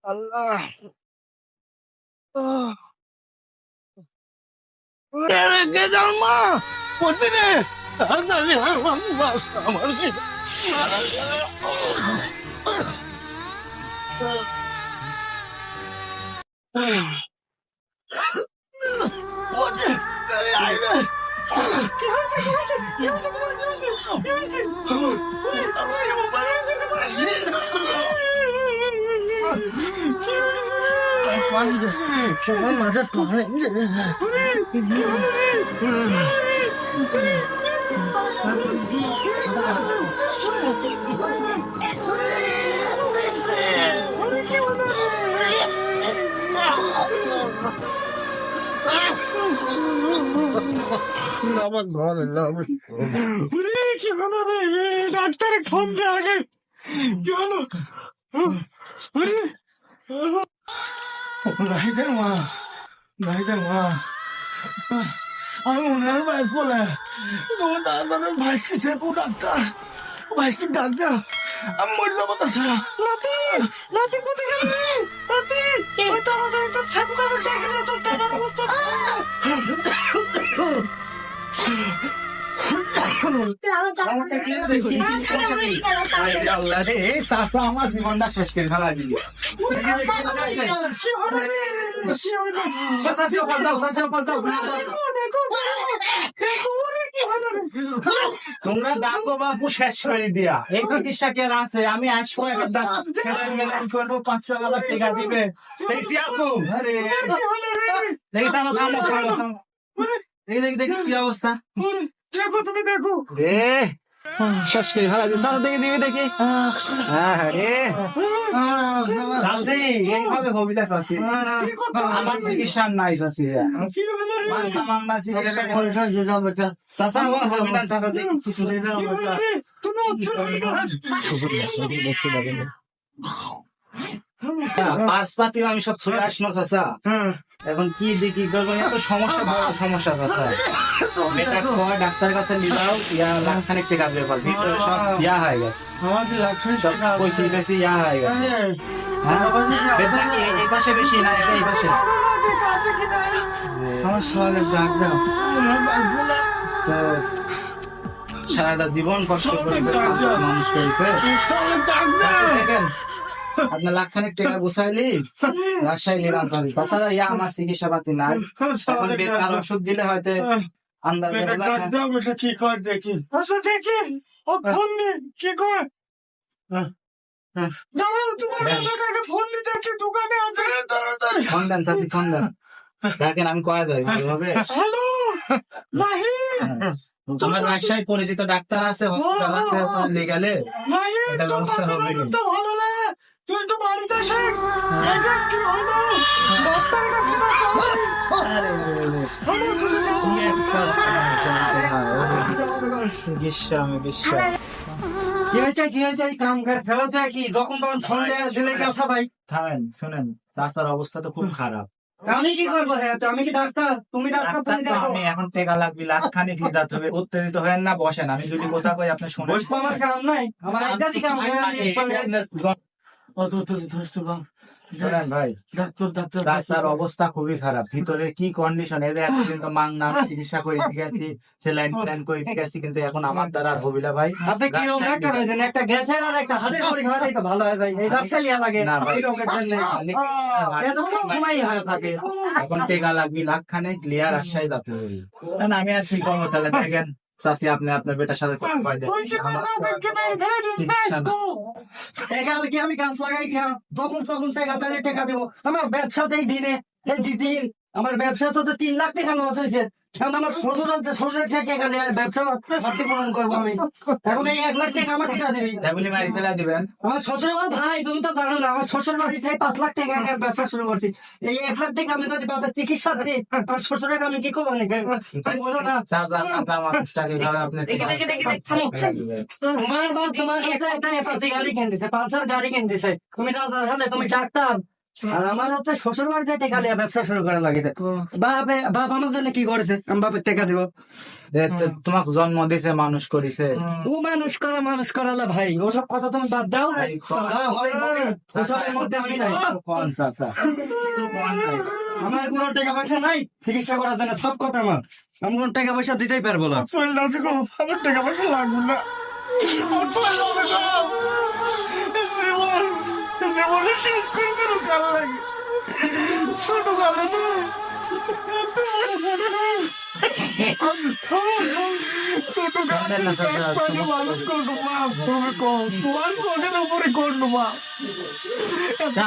আল্লাহ মা প্রতিদিনে তাড়াতাড়ি আমার বাস আমার মাথা আমার ঘরে কি হলো রে ডাক্তারে ফোন দে আগে কি হলো নাহিদের মা আমি মনে হয় ভাইস বলে তোমার তাড়াতাড়ি ভাইসটি ডাক্তার ভাইসটি ডাক্তার আমি মরে যাবো তাছাড়া নাতি কোথায় গেল নাতি তাড়াতাড়ি তোর সেপু কাপড় ডেকে না তোর দাদার অবস্থা আমার জীবনটা শেষ করে ফেলা দিলি তোমরা ডাকো বাবু শেষ করে দিয়া এই চিকিৎসা কে আছে আমি আসবো করবো 500,000 টাকা দিবে দেখি কি অবস্থা দেখো তুমি দেখো রে শেষ করে ফেলা দিই চলো দেখি দিবি দেখি এইভাবে হবি না চাষি আমার চিকিৎসা নাই চাষি পার্সপাতি আমি সব ছড়ে আসলো চাষা এখন কি দেখি এত সমস্যা বড় সমস্যা চাষা ডাক্তার কাছে নিলাও লাখখানিক টাকা ব্যাপার ভিতরে সব ইয়া হয়ে গেছে পয়সা ইয়া হয়ে গেছে এই পাশে বেশি না এই পাশে আমার সকালে ডাক দাও সারাটা জীবন কষ্ট করে মানুষ করেছে দেখেন আপনার লাখখানিক টাকা গুছাইলি রাজশাহী নিলাম তাছাড়া ইয়া আমার চিকিৎসা পাতি নাই বেকার ওষুধ দিলে হয়তো কি কর দেখি দেখি ও ফোন কি কর ফোন দিতে একটু দোকানে আছে ফোন দেন চাচি ফোন দেন দেখেন আমি কয়া যাই ভাবে হ্যালো তোমার রাজশাহী পরিচিত ডাক্তার আছে হসপিটাল আছে লিগালে এটা ব্যবস্থা হবে তুই তো বাড়িতে আসে কি হলো ডাক্তারের কাছে চাচার অবস্থা তো খুব খারাপ আমি কি করবো আমি কি ডাক্তার তুমি ডাক্তার আমি এখন টেকা লাগবে লাখখানিক লিটাতে হবে উত্তেজিত হয়ে না বসেন আমি যদি কোথা কই আপনি শুনে আমার কাম নাই আমার ভাই ডাক্তার অবস্থা খুবই খারাপ ভিতরে কি কন্ডিশন এদের এতদিন তো মাং না চিকিৎসা করে গেছি সেলাইন প্ল্যান করে গেছি কিন্তু এখন আমার দ্বারা হবিলা ভাই আপনি কি ডাক্তার হয়েছেন একটা গ্যাসের আর একটা হার্টের পরীক্ষা হলেই তো ভালো হয় ভাই এই ডাক্তার ইয়া লাগে না ভাই থাকে এখন টেকা লাগবে লাখখানে ক্লিয়ার আশ্বাই যাতে হবে আমি আর কি করবো তাহলে দেখেন চাচি আপনি আপনার বেটার সাথে আমি গাছ লাগাই যখন তখন টাকা দেবো আমার ব্যবসাতেই দিনে আমার ব্যবসা তো 3 লাখ টাকা লস হয়েছে আমার শ্বশুর টাকা নিয়ে ব্যবসা ভর্তি পূরণ করবো আমি এখন এই 1 লাখ টাকা আমার টাকা দিবি মারি ফেলা দিবেন আমার শ্বশুর ভাই তুমি তো জানো না আমার শ্বশুর বাড়ি থেকে 5 লাখ টাকা ব্যবসা শুরু করছি এই 1 লাখ টাকা আমি যদি বাবার চিকিৎসা দিই আমার শ্বশুরের আমি কি করবো নাকি বলো না তোমার কাছে একটা গাড়ি কিনে দিছে পালসার গাড়ি কিনে দিছে তুমি ডাক্তার আর আমার হচ্ছে শ্বশুর বাড়িতে টেকা লিয়া ব্যবসা শুরু করা লাগে। বাপ আমার জন্য কি করেছে, আমি বাপের টেকা দিব? তোমাকে জন্ম দিছে, মানুষ করিছে। ও মানুষ করালা ভাই, ওসব কথা তুমি বাদ দাও। ওসবের মধ্যে আমি নাই। আমার কোনো টাকা পয়সা নাই চিকিৎসা করার জন্য, সব কথা আমি কোনো টাকা পয়সা দিতেই পারবো না। আমার টাকা পয়সা লাগবে না, আমার চলে যাবে না। জীবনে শেষ করে দিল কাল লাগে, ছোট কালে তো ছোট কালে মানুষ করবো মা, তুমি কম তোমার চোখের উপরে করবো মা।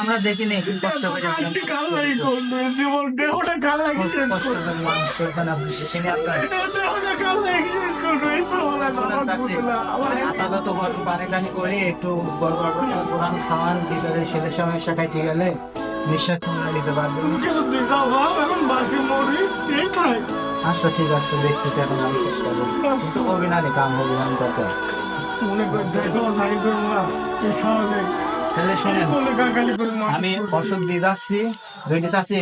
আমরা দেখিনি কি কষ্ট করে কাল লাগে করবো, জীবন দেহটা কাল লাগে শেষ কষ্ট করবো, করে মানুষ করেছেন আপনি, দেখিনি আপনার। দেহটা কাল লাগে শেষ করবো। এই সবাই আপাতত গরম পানি টানি করে একটু কোরআন খাওয়ান, ভিতরে ছেলে সমস্যা কাটি গেলে নিঃশ্বাস নিতে পারবেন। কিছু দিয়ে যাও বাপ, এখন বাসি মরি এই খাই। আচ্ছা ঠিক আছে, দেখতেছি, এখন আমি চেষ্টা করি। কিন্তু হবে না রে, কাম হবে না চাচা। মনে করে দেখো নাই গো মা, এই সামনে তাহলে শোনেন, বলে কাকালি করে মা। আমি ওষুধ দিয়ে যাচ্ছি, দুইটি চাচ্ছি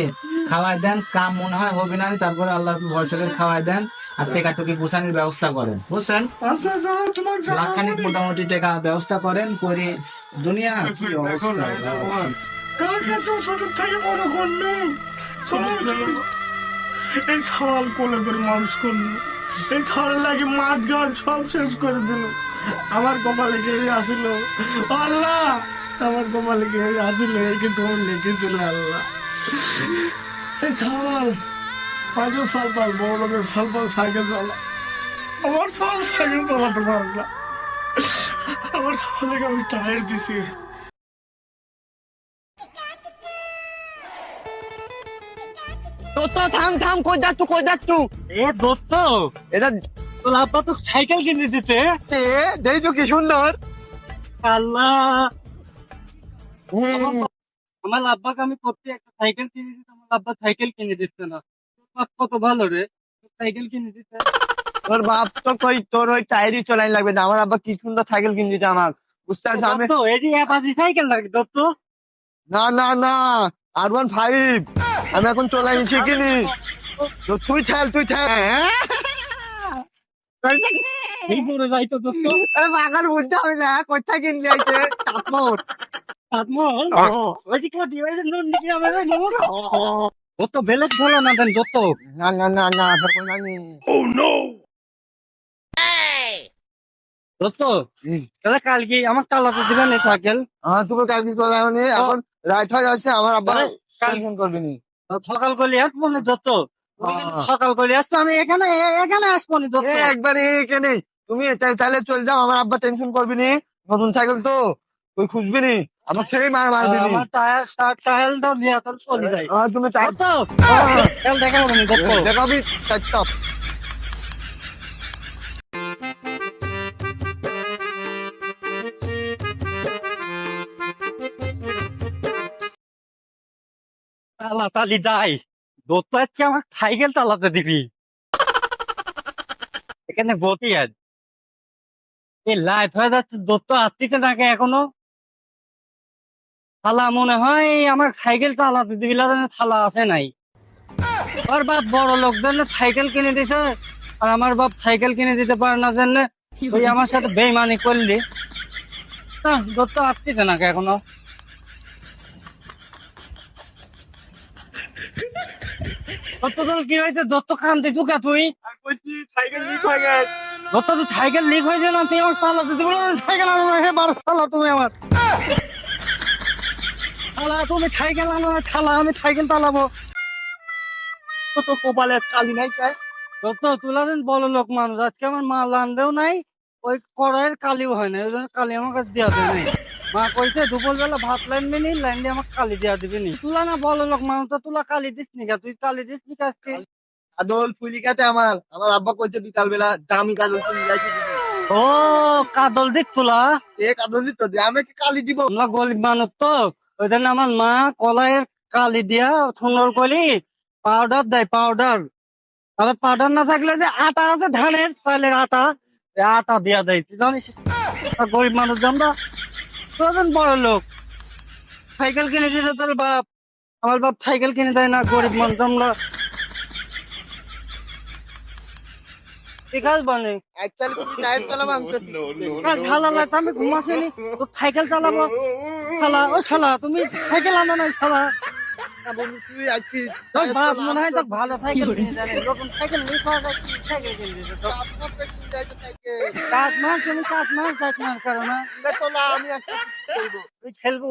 খাওয়াই দেন, কাম মনে হয় হবে না, তারপরে আল্লাহ ভরসা করে খাওয়াই দেন, আর টেকাটুকি গুছানোর ব্যবস্থা করেন, বুঝছেন? আচ্ছা আচ্ছা তোমার লাখখানিক মোটামুটি টাকা ব্যবস্থা করেন করে। দুনিয়া কি দেখো অবস্থা নাই গো মা, কাকা তো ছোট থেকে বড় করলো, এই সওয়াল কোলে করে মানুষ করলো, এই সওয়াল লাগে মাঠ ঘাট সব শেষ করে দিল। আমার কপালে কে আসিল আল্লাহ, আমার কপালে কে আসিল, এই কি তোমার লিখেছিল আল্লাহ। এই সওয়াল আগে সালপাল বড় লোকের সালপাল সাইকেল চালা, আমার সব সাইকেল চালাতে পারে না, আমার সওয়ালকে আমি টায়ার দিছি। দোস্ত থাম, কই যাচ্ছ? এ দোস্ত, এটা তোর আব্বা তো সাইকেল কিনে দিতে। দেখছো কি সুন্দর, আল্লাহ। আমার আব্বাকে আমি প্রত্যেক একটা সাইকেল কিনে দিতে, আমার আব্বা সাইকেল কিনে দিচ্ছে না। তোর বাপ কত ভালো রে, সাইকেল কিনে দিতে। তোর বাপ তো কই, তোর ওই টায়ারই চলাই লাগবে না, আমার আব্বা কি সুন্দর সাইকেল কিনে দিতে আমার, বুঝতে পারছি আমি। দোস্ত এডি আপাতত সাইকেল লাগে দোস্ত। না না না, R15 আমি এখন চলাই শিখিনি। তো তুই ছাল এই করে যাইতো দোস্ত। বাগান বুঝতে হবে না, কোথায় কিনলি আইছে তাপমোর। আত্মল ওই যে কাটি ওই যে নুন দিকে আমরা নেব। ও তো বেলেট ভালো না দেন দোস্ত। না না না না, তারপর নানি দোস্ত তাহলে কালকে আমার তালাতে দিবেন এই সাইকেল। তুমি কালকে চলাই মানে এখন রাত হয়ে যাচ্ছে, আমার আব্বা টেনশন করবি নি। সকাল করলে আসবো না দোস্ত, সকাল করলে আসতো আমি এখানে আসবো না দোস্ত। একবার এখানে তুমি তাহলে চলে যাও, আমার আব্বা টেনশন করবি নি, নতুন সাইকেল তো তুই খুঁজবি নি, আমার ছেড়ে মারবি নি। আমার টায়ারটা দিয়ে তাহলে চলে যাই তুমি দোস্ত। তাহলে দেখা হবে না দোস্ত। দেখাবি চারটা। তালি যাই দোস্ত, আজকে আমার সাইকেল চালাতে দিবি এখানে বসি আজ। এই লাইট হয়ে যাচ্ছে দোস্ত, আসতেছে নাকি এখনো? থালা মনে হয় আমার সাইকেল চালাতে দিবি, থালা আছে নাই। আর বাপ বড় লোক জন্য সাইকেল কিনে দিছে, আর আমার বাপ সাইকেল কিনে দিতে পারে না জন্য ওই আমার সাথে বেইমানি করলি। দোস্ত আসতেছে নাকি এখনো? দোস্ত তোর কি হয়েছে দোস্ত, কান্দে চুকা তুই? সাইকেল লিক হয়ে গেছে। দোস্ত তুই সাইকেল লিক হয়েছে না, তুই আমার চালাতে দিবি না সাইকেল আনো না, বারো চালা তুমি আমার থালা, তুমি সাইকেল আনো না থালা, আমি সাইকেল চালাবো। তো কপালে কালি নাই চাই। দোস্ত তুলা দিন বড় লোক মানুষ, আজকে আমার মা লান্দেও নাই, ওই কড়াইয়ের কালিও হয় না, ওই জন্য কালি আমার কাছে দেওয়া দেয় নাই। মা কইছে দুপুর বেলা ভাত লাইনবি নি, লাইন দিয়ে আমাকে কালি দেওয়া দিবি নি। তুলা না বড় লোক মানুষ, তো তুলা কালি দিস নি কা? তুই কালি দিস নি আজকে? কাদল ফুলিকাতে আমার আব্বা কইছে বিকাল বেলা দামি কাদল ফুলি যাইছে। ও কাদল দিস তুলা, এ কাদল দিত আমি কি কালি দিব? আমরা গরিব মানুষ তো, ওই জন্য আমার মা কলাইয়ের কালি দিয়া সুন্দর করি পাউডার দেয়, পাউডার। তাহলে পাউডার না থাকলে যে আটা আছে ধানের চালের আটা, আটা দিয়া দেয়। তুই জানিস গরিব মানুষ আমরা, তোর বড় লোক সাইকেল কিনে দিয়েছে তোর বাপ, আমার বাপ সাইকেল কিনে দেয় না, গরিব মানুষ আমরা। ঠিক আছে বানে অ্যাকচুয়ালি তুমি টায়ার চালাবো আমি তো শালা আমি ঘুমাচ্ছি নি, তো সাইকেল চালাবো। শালা ও শালা তুমি সাইকেল আনো না শালা। না বন্ধু তুই আজকে তোর বাপ মনে হয় তো ভালো সাইকেল কিনে দেয়, নতুন সাইকেল নিয়ে পাওয়া যায়, কি সাইকেল কিনে দিতে তো। কাজ মার তুমি কাজ মার করো না, আমি একটা তুই খেলবো।